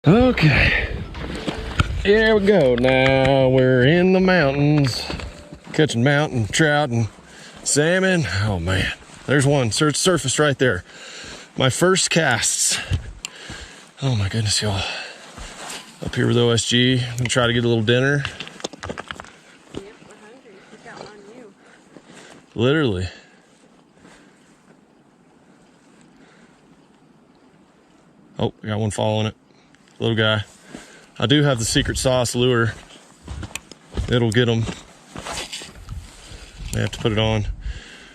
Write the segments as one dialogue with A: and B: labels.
A: Okay, here we go. Now we're in the mountains, catching mountain trout and salmon. Oh man, there's one surfaced right there. My first casts. Oh my goodness, y'all. Up here with OSG, I'm gonna try to get a little dinner.
B: Yep, we're hungry. We got one on you.
A: Literally. Oh, we got one following it. Little guy. I do have the secret sauce lure. It'll get them. They have to put it on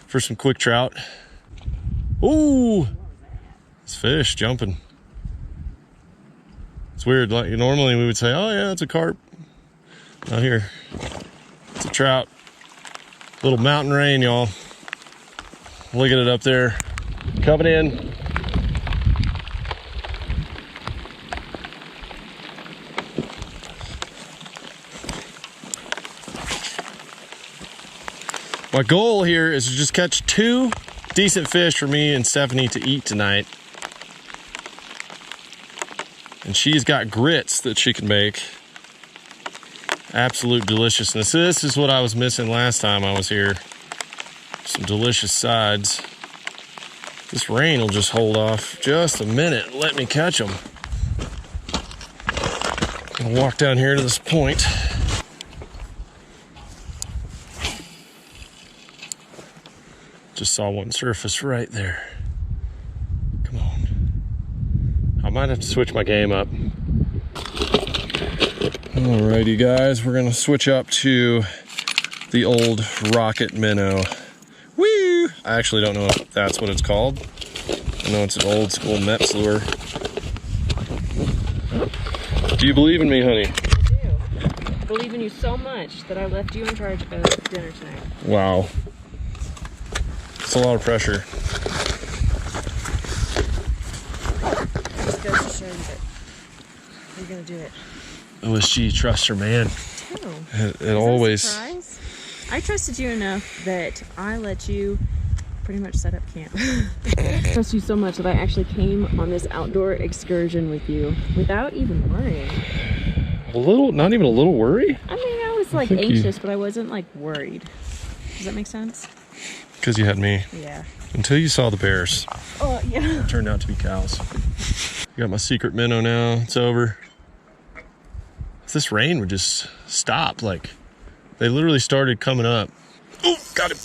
A: for some quick trout. Ooh, it's fish jumping. It's weird. Like normally we would say, "Oh yeah, it's a carp." Not here. It's a trout. Little mountain rain, y'all. Look at it up there, coming in. My goal here is to just catch 2 decent fish for me and Stephanie to eat tonight. And she's got grits that she can make. Absolute deliciousness. This is what I was missing last time I was here. Some delicious sides. This rain will just hold off just a minute. Let me catch them. I'm gonna walk down here to this point. Just saw one surface right there. Come on. I might have to switch my game up. Alrighty guys, we're gonna switch up to the old rocket minnow. Woo! I actually don't know if that's what it's called. I know it's an old school Mepps lure. Do you believe in me, honey?
B: I do. I believe in you so much that I left you in charge of dinner tonight.
A: Wow. It's a lot of pressure.
B: Just goes to show you that you're gonna do it.
A: OSG, trust her man.
B: Oh.
A: It always.
B: Surprise? I trusted you enough that I let you pretty much set up camp. I trust you so much that I actually came on this outdoor excursion with you without even worrying.
A: A little, not even a little worry?
B: I mean, I was like anxious, but I wasn't like worried. Does that make sense?
A: Because you had me.
B: Yeah.
A: Until you saw the bears.
B: Oh, yeah.
A: It turned out to be cows. Got my secret minnow now. It's over. If this rain would just stop, like, they literally started coming up. Oh, got it.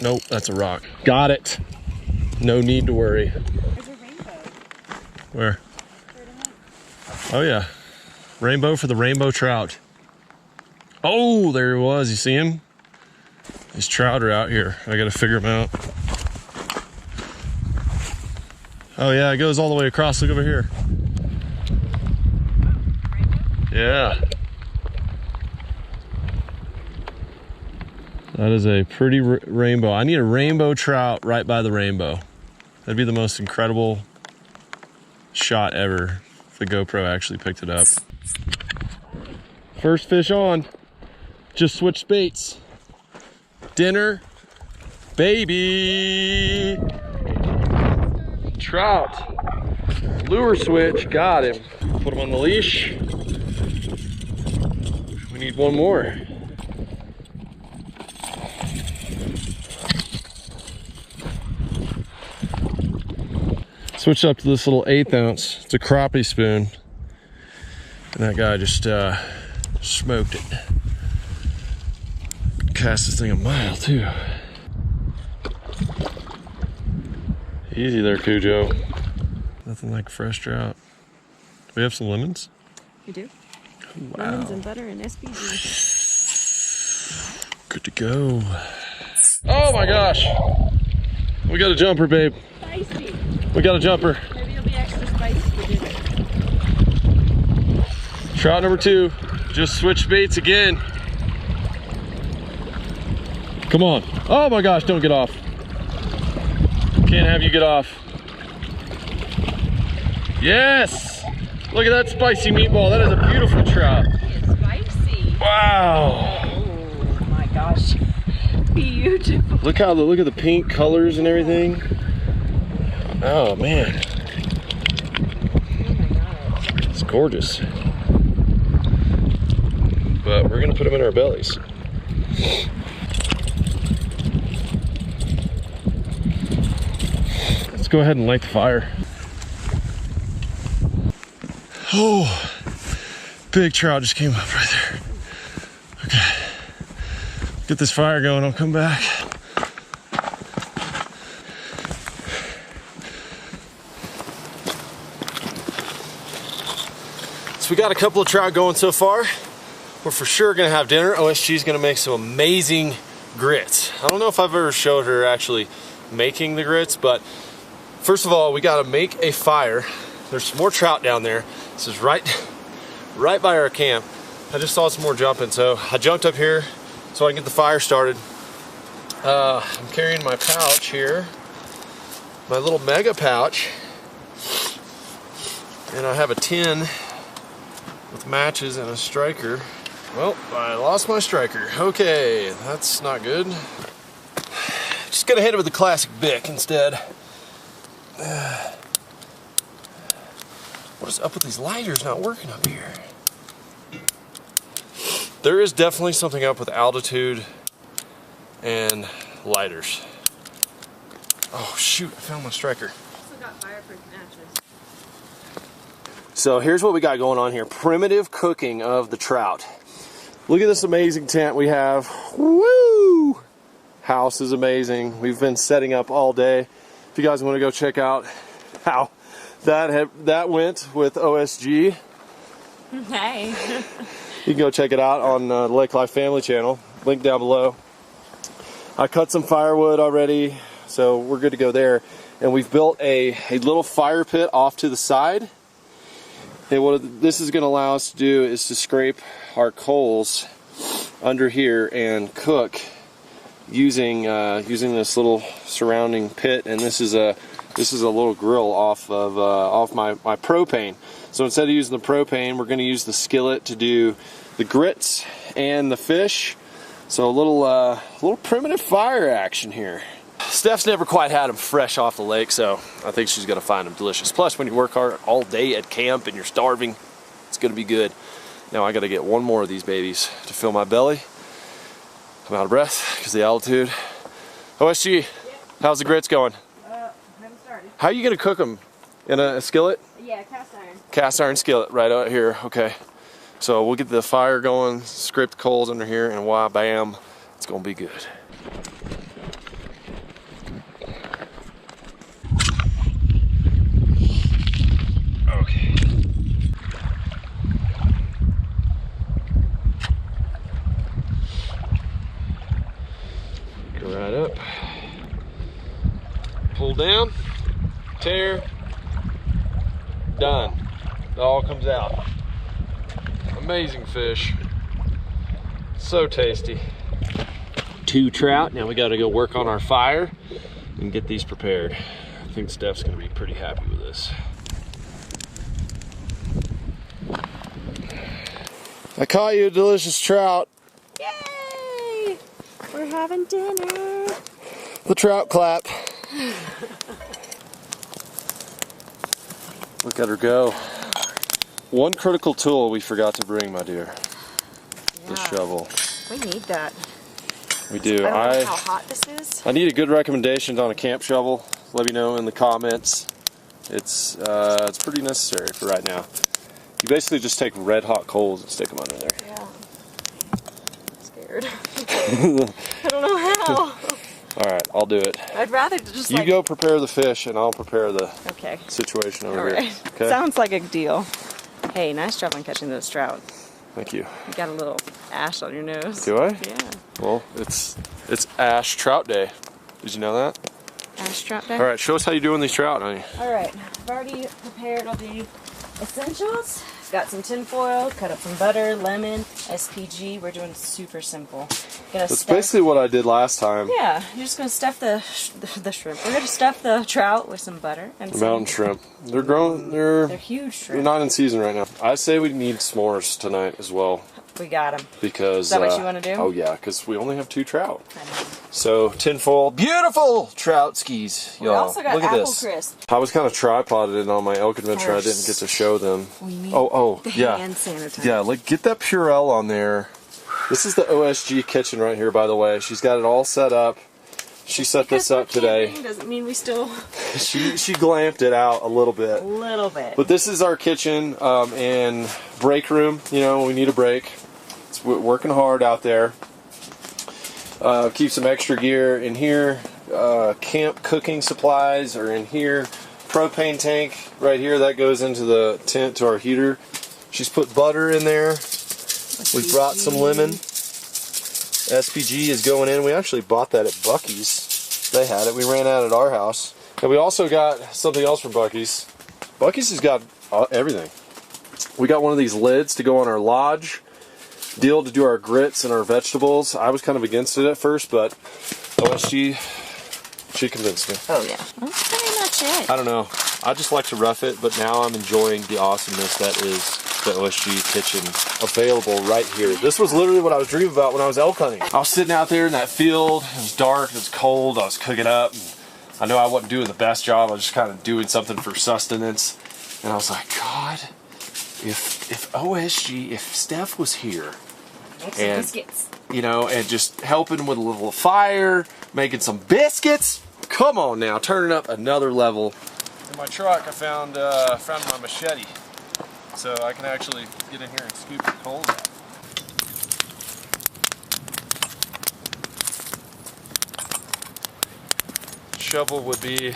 A: Nope, that's a rock. Got it. No need to worry.
B: There's a rainbow.
A: Where? Oh, yeah. Rainbow for the rainbow trout. Oh, there he was. You see him? These trout are out here. I gotta figure them out. Oh yeah, it goes all the way across. Look over here. Yeah. That is a pretty rainbow. I need a rainbow trout right by the rainbow. That'd be the most incredible shot ever if the GoPro actually picked it up. First fish on. Just switched baits. Dinner, baby. Trout. Lure switch, got him. Put him on the leash. We need one more. Switched up to this little 1/8 ounce. It's a crappie spoon. And that guy just smoked it. Cast this thing a mile too. Easy there, Cujo. Nothing like fresh trout. Do we have some lemons?
B: You do?
A: Wow.
B: Lemons and butter and SPG.
A: Good to go. Oh my gosh. We got a jumper, babe.
B: Spicy.
A: We got a jumper.
B: Maybe it'll be extra spicy for dinner.
A: Trout number 2. Just switched baits again. Come on. Oh my gosh, don't get off. Can't have you get off. Yes! Look at that spicy meatball. That is a beautiful trout.
B: It's spicy.
A: Wow.
B: Oh my gosh. Beautiful.
A: Look at the pink colors and everything. Oh man.
B: Oh my gosh.
A: It's gorgeous. But we're gonna put them in our bellies. Let's go ahead and light the fire. Oh, big trout just came up right there. Okay, get this fire going, I'll come back. So we got a couple of trout going so far. We're for sure gonna have dinner. OSG's gonna make some amazing grits. I don't know if I've ever showed her actually making the grits, but first of all, we gotta make a fire. There's some more trout down there. This is right by our camp. I just saw some more jumping, so I jumped up here so I can get the fire started. I'm carrying my pouch here, my little mega pouch, and I have a tin with matches and a striker. Well, I lost my striker. Okay, that's not good. Just gonna hit it with the classic Bic instead. What is up with these lighters not working up here? There is definitely something up with altitude and lighters. Oh shoot, I found my striker.
B: Also got fireproof matches.
A: So here's what we got going on here. Primitive cooking of the trout. Look at this amazing tent we have. Woo! House is amazing. We've been setting up all day. If you guys want to go check out how that went with OSG.
B: Hey.
A: You can go check it out on the Lake Life Family channel. Link down below. I cut some firewood already, so we're good to go there. And we've built a little fire pit off to the side. And what this is going to allow us to do is to scrape our coals under here and cook using this little surrounding pit. And this is a little grill off my propane. So instead of using the propane, we're going to use the skillet to do the grits and the fish. So a little primitive fire action here. Steph's never quite had them fresh off the lake, so I think she's going to find them delicious. Plus, when you work hard all day at camp and you're starving, it's going to be good. Now I got to get one more of these babies to fill my belly. I'm out of breath because of the altitude. OSG, yep. How's the grits going?
B: Haven't started.
A: How are you going to cook them? In a skillet?
B: Yeah, cast iron.
A: Cast iron skillet right out here. Okay. So we'll get the fire going, scrape the coals under here, and wah bam, it's going to be good. Okay. Go right up. Pull down. Tear. Done. It all comes out. Amazing fish. So tasty. 2 trout. Now we got to go work on our fire and get these prepared. I think Steph's going to be pretty happy with this. I caught you a delicious trout.
B: Yay! We're having dinner.
A: The trout clap. Look at her go. One critical tool we forgot to bring, my dear. Yeah. The shovel.
B: We need that.
A: We do.
B: I don't know how hot this is.
A: I need a good recommendation on a camp shovel. Let me know in the comments. It's pretty necessary for right now. You basically just take red hot coals and stick them under there.
B: Yeah. I'm scared. I don't know how.
A: Alright, I'll do it.
B: I'd rather just
A: You go prepare the fish and I'll prepare the situation over here. Okay?
B: Sounds like a deal. Hey, nice job on catching those trout.
A: Thank you.
B: You got a little ash on your nose.
A: Do I?
B: Yeah.
A: Well, it's Ash Trout Day. Did you know that?
B: Ash Trout Day?
A: Alright, show us how you're doing these trout, honey.
B: Alright, I've already prepared all the essentials. Got some tin foil, cut up some butter, lemon, SPG. We're doing super simple.
A: That's basically what I did last time.
B: Yeah, you're just gonna stuff the shrimp. We're gonna stuff the trout with some butter and
A: the mountain shrimp. They're growing. They're
B: huge shrimp.
A: They're not in season right now. I say we need s'mores tonight as well.
B: We got them.
A: Because
B: Is that what you want to do?
A: Oh yeah, because we only have 2 trout.
B: I know.
A: So tinfoil, beautiful trout skis, y'all.
B: We also got
A: Look at
B: apple
A: this.
B: crisp.
A: I was kind of tripoded in on my elk adventure. I didn't get to show them.
B: We need
A: the
B: hand sanitizer.
A: Yeah, like get that Purell on there. This is the OSG kitchen right here, by the way. She's got it all set up. She set this up today.
B: Doesn't mean we still.
A: She glamped it out a little bit.
B: A little bit.
A: But this is our kitchen and break room. You know, we need a break. It's working hard out there. Keep some extra gear in here. Camp cooking supplies are in here. Propane tank right here, that goes into the tent to our heater. She's put butter in there. We brought some lemon. SPG is going in. We actually bought that at Buc-ee's. They had it. We ran out at our house. And we also got something else from Buc-ee's. Buc-ee's has got everything. We got one of these lids to go on our lodge deal to do our grits and our vegetables. I was kind of against it at first, but OSG, she convinced me.
B: Oh yeah. That's pretty much it.
A: I don't know. I just like to rough it, but now I'm enjoying the awesomeness that is the OSG kitchen available right here. This was literally what I was dreaming about when I was elk hunting. I was sitting out there in that field. It was dark, it was cold, I was cooking up. And I know I wasn't doing the best job. I was just kind of doing something for sustenance. And I was like, God, if OSG, if Steph was here, and
B: biscuits.
A: You know, and just helping with a little fire, making some biscuits. Come on now, turning up another level. In my truck, I found my machete, so I can actually get in here and scoop the coals out. Shovel would be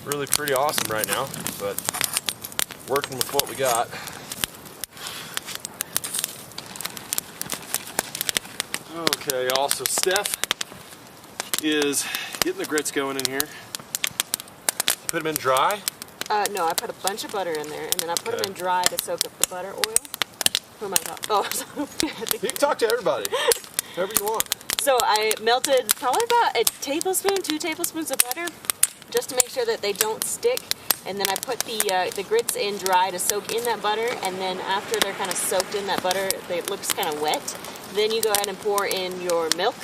A: really pretty awesome right now, but working with what we got. Okay, y'all, so Steph is getting the grits going in here. Put them in dry?
B: No, I put a bunch of butter in there, and then I put them in dry to soak up the butter oil. Who am I talking? Oh, sorry.
A: You can talk to everybody, whoever you want.
B: So I melted probably about a tablespoon, 2 tablespoons of butter, just to make sure that they don't stick. And then I put the grits in dry to soak in that butter, and then after they're kind of soaked in that butter, it looks kind of wet. Then you go ahead and pour in your milk,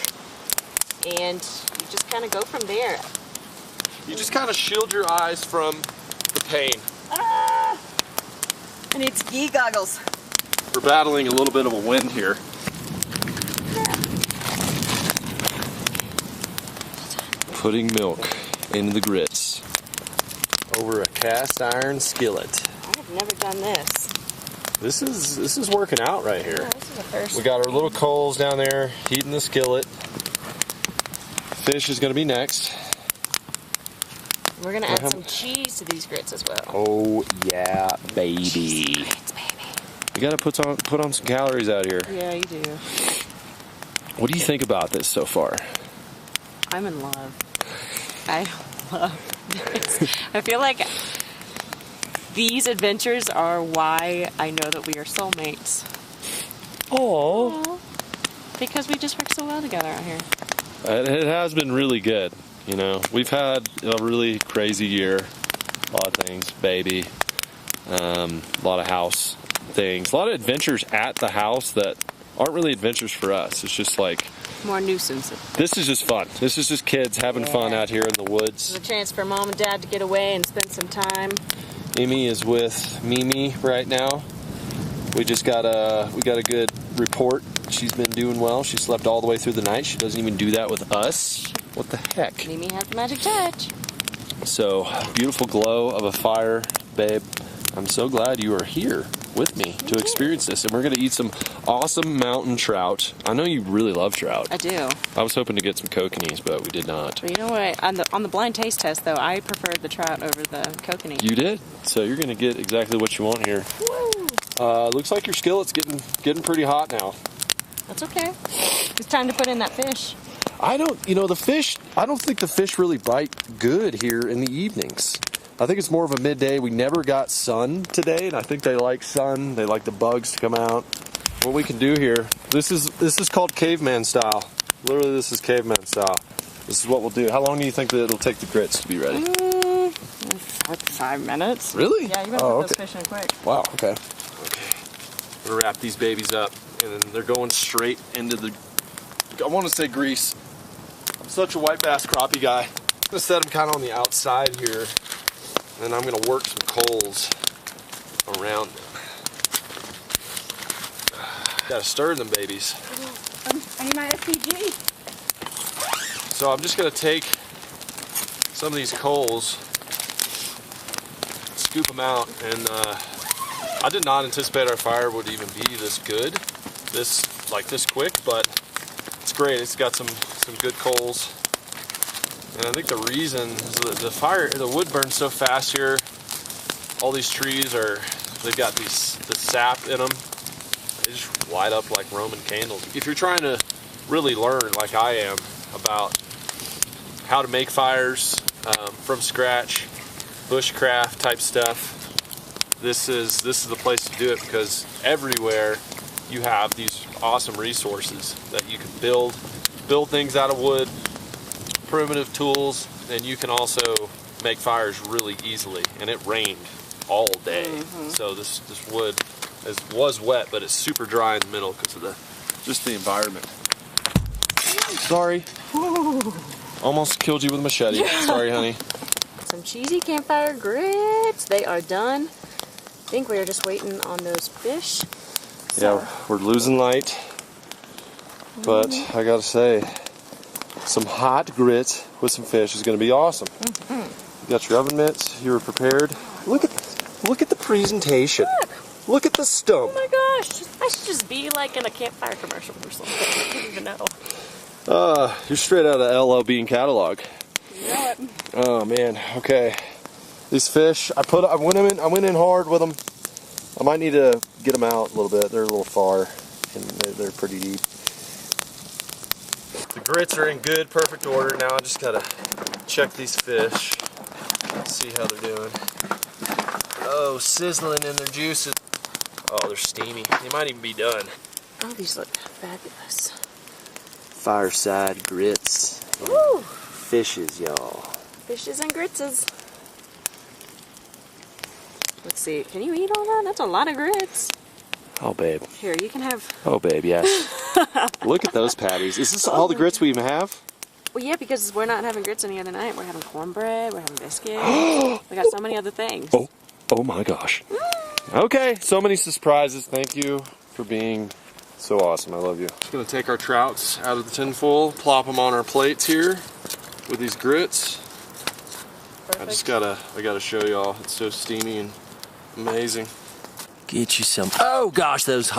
B: and you just kind of go from there.
A: You just kind of shield your eyes from the pain.
B: Ah! I need ski goggles.
A: We're battling a little bit of a wind here. Putting milk into the grits over a cast iron skillet.
B: I have never done this.
A: This is working out right here.
B: Yeah, this is a first.
A: We got our little coals down there, heating the skillet. Fish is going to be next.
B: We're going to add some cheese to these grits as well.
A: Oh yeah, baby.
B: Grits, baby.
A: You got to put on some calories out here.
B: Yeah, you do.
A: What do you think about this so far?
B: I'm in love. I love this. I feel like these adventures are why I know that we are soulmates.
A: Oh,
B: because we just work so well together out here.
A: it has been really good. You know, we've had a really crazy year. A lot of things, baby. A lot of house things. A lot of adventures at the house that aren't really adventures for us. It's just like
B: more nuisance.
A: This is just fun. This is just kids having fun out here in the woods.
B: It's a chance for mom and dad to get away and spend some time.
A: Amy is with Mimi right now. We got a good report. She's been doing well. She slept all the way through the night. She doesn't even do that with us. What the heck?
B: Mimi has the magic touch.
A: So, beautiful glow of a fire, babe. I'm so glad you are here with me to experience this. And we're going to eat some awesome mountain trout. I know you really love trout.
B: I do.
A: I was hoping to get some kokanee, but we did not.
B: But you know what? On the blind taste test, though, I preferred the trout over the kokanee.
A: You did? So you're going to get exactly what you want here.
B: Woo!
A: Looks like your skillet's getting pretty hot now.
B: That's okay. It's time to put in that fish.
A: I don't think the fish really bite good here in the evenings. I think it's more of a midday. We never got sun today, and I think they like sun. They like the bugs to come out. What we can do here, this is called caveman style. Literally, this is caveman style. This is what we'll do. How long do you think that it'll take the grits to be ready?
B: 5 minutes.
A: Really?
B: Yeah, you better put those fish in quick.
A: Wow, okay. I'm gonna wrap these babies up, and then they're going straight into the, I want to say grease. I'm such a white bass crappie guy. I'm gonna set them kind of on the outside here, and I'm gonna work some coals around them. Gotta stir them babies.
B: I need my SPG.
A: So I'm just gonna take some of these coals, scoop them out, and I did not anticipate our fire would even be this good, this quick, but it's great. It's got some good coals, and I think the reason is the wood burns so fast here. All these trees they've got the sap in them. They just light up like Roman candles. If you're trying to really learn, like I am, about how to make fires from scratch, bushcraft type stuff, this is the place to do it, because everywhere you have these awesome resources that you can build things out of wood, primitive tools, and you can also make fires really easily. And it rained all day, so this wood was wet, but it's super dry in the middle because of just the environment. Sorry.
B: Ooh.
A: Almost killed you with a machete. Sorry, honey.
B: Some cheesy campfire grits. They are done. I think we are just waiting on those fish. So.
A: Yeah, we're losing light, but I gotta say, some hot grits with some fish is gonna be awesome. You got your oven mitts. You were prepared. Look at the presentation. Look at the stump.
B: Oh my gosh! I should just be like in a campfire commercial or something. I don't even know.
A: You're straight out of LL Bean catalog.
B: You know it.
A: Oh man. Okay. These fish, I went in hard with them. I might need to get them out a little bit. They're a little far, and they're pretty deep. The grits are in good, perfect order. Now I just gotta check these fish, see how they're doing. Oh, sizzling in their juices. Oh, they're steamy. They might even be done.
B: Oh, these look fabulous.
A: Fireside grits.
B: Woo!
A: Fishes, y'all.
B: Fishes and gritses. Let's see. Can you eat all that? That's a lot of grits.
A: Oh, babe.
B: Here, you can have.
A: Oh, babe, yes. Look at those patties. Is this all the grits we even have?
B: Well, yeah, because we're not having grits any other night. We're having cornbread. We're having biscuits. We got so many other things.
A: Oh my gosh. Okay, so many surprises. Thank you for being so awesome. I love you. Just gonna take our trouts out of the tin foil, plop them on our plates here with these grits.
B: Perfect.
A: I gotta show y'all. It's so steamy and amazing.
C: Get you some. Oh gosh, those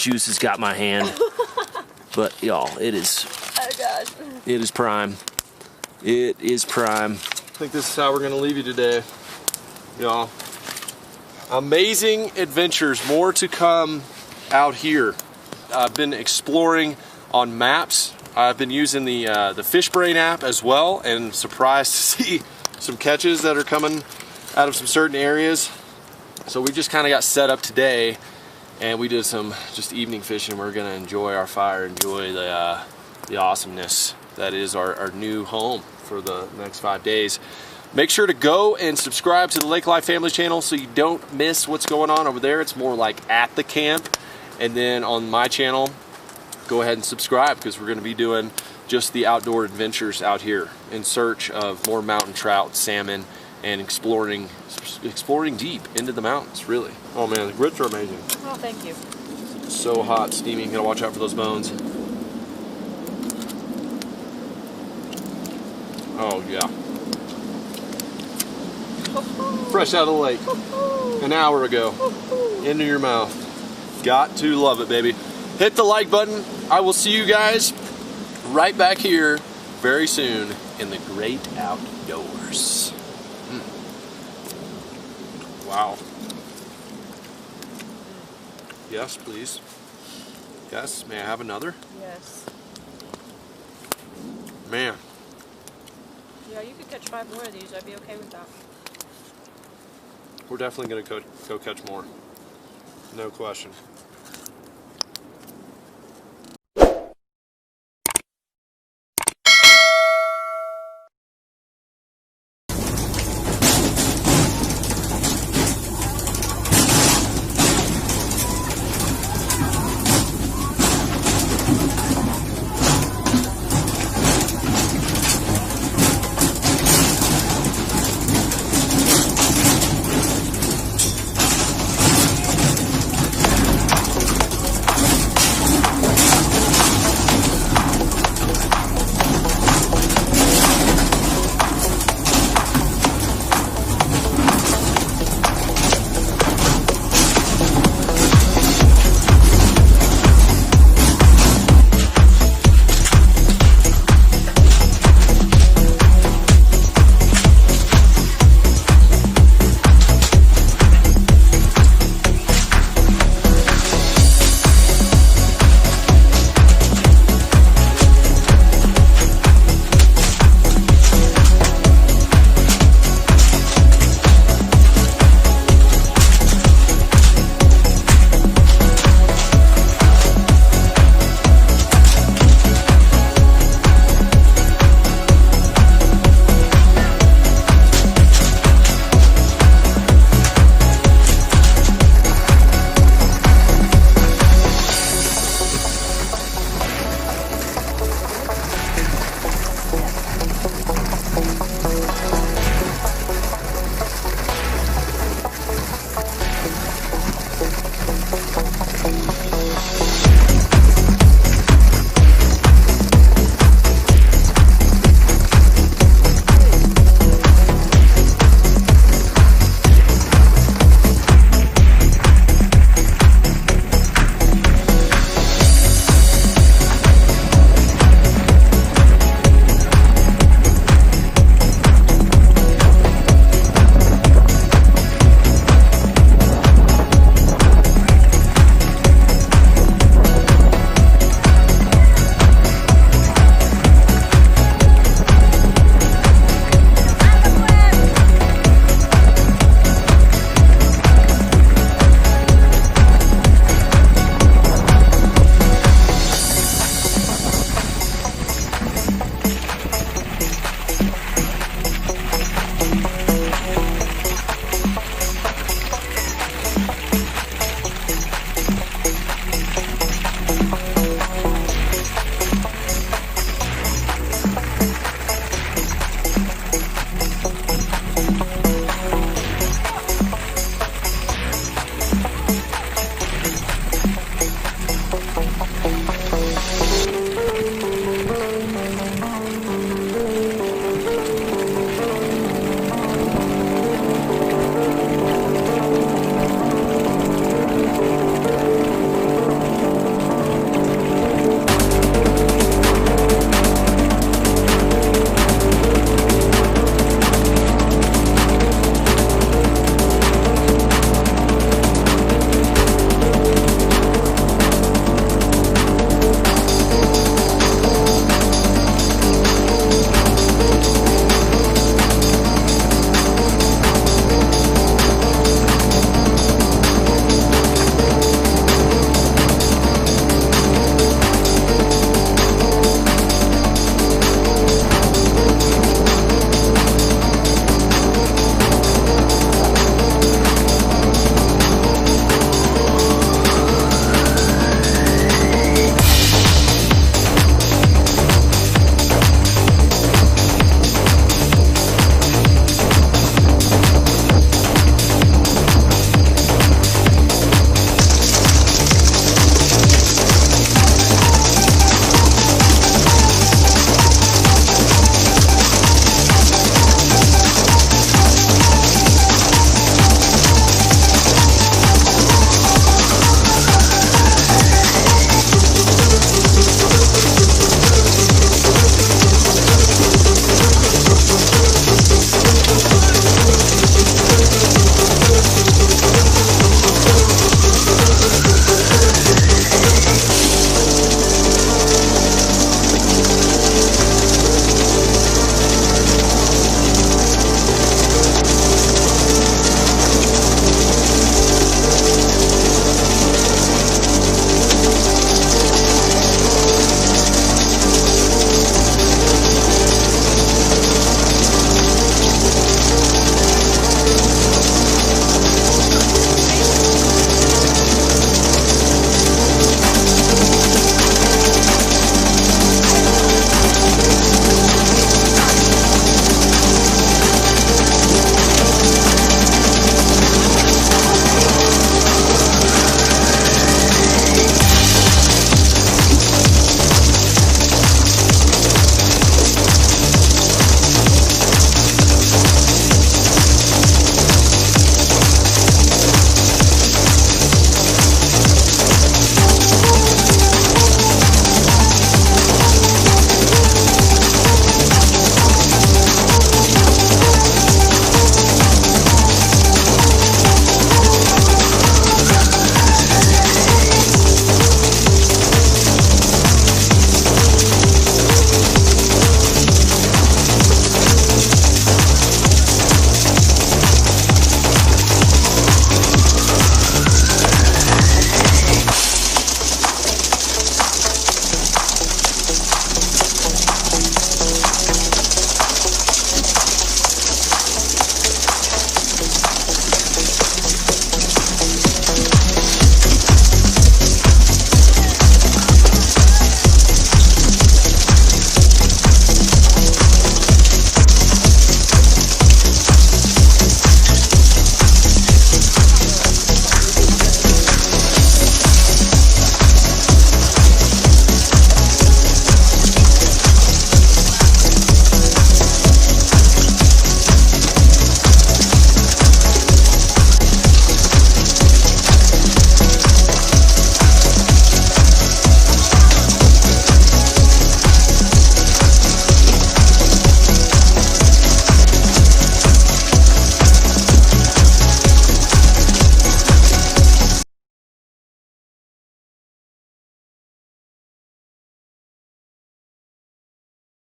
C: juices got my hand. But y'all, it is.
B: Oh gosh.
C: It is prime. It is prime.
A: I think this is how we're gonna leave you today, y'all. Amazing adventures, more to come out here. I've been exploring on maps. I've been using the FishBrain app as well, and surprised to see some catches that are coming out of some certain areas. So we just kind of got set up today, and we did some just evening fishing. We're gonna enjoy our fire, enjoy the awesomeness that is our new home for the next 5 days. Make sure to go and subscribe to the Lake Life Family channel so you don't miss what's going on over there. It's more like at the camp. And then on my channel, go ahead and subscribe, because we're going to be doing just the outdoor adventures out here in search of more mountain trout, salmon, and exploring deep into the mountains, really. Oh man, the grits are amazing.
B: Oh, thank you.
A: So hot, steamy. Gotta watch out for those bones. Oh yeah. Fresh out of the lake, an hour ago, into your mouth. Got to love it, baby. Hit the like button. I will see you guys right back here very soon in the great outdoors. Wow. Yes, please. Yes, may I have another?
B: Yes.
A: Man.
B: Yeah, you could catch 5 more of these. I'd be okay with that.
A: We're definitely going to go catch more. No question.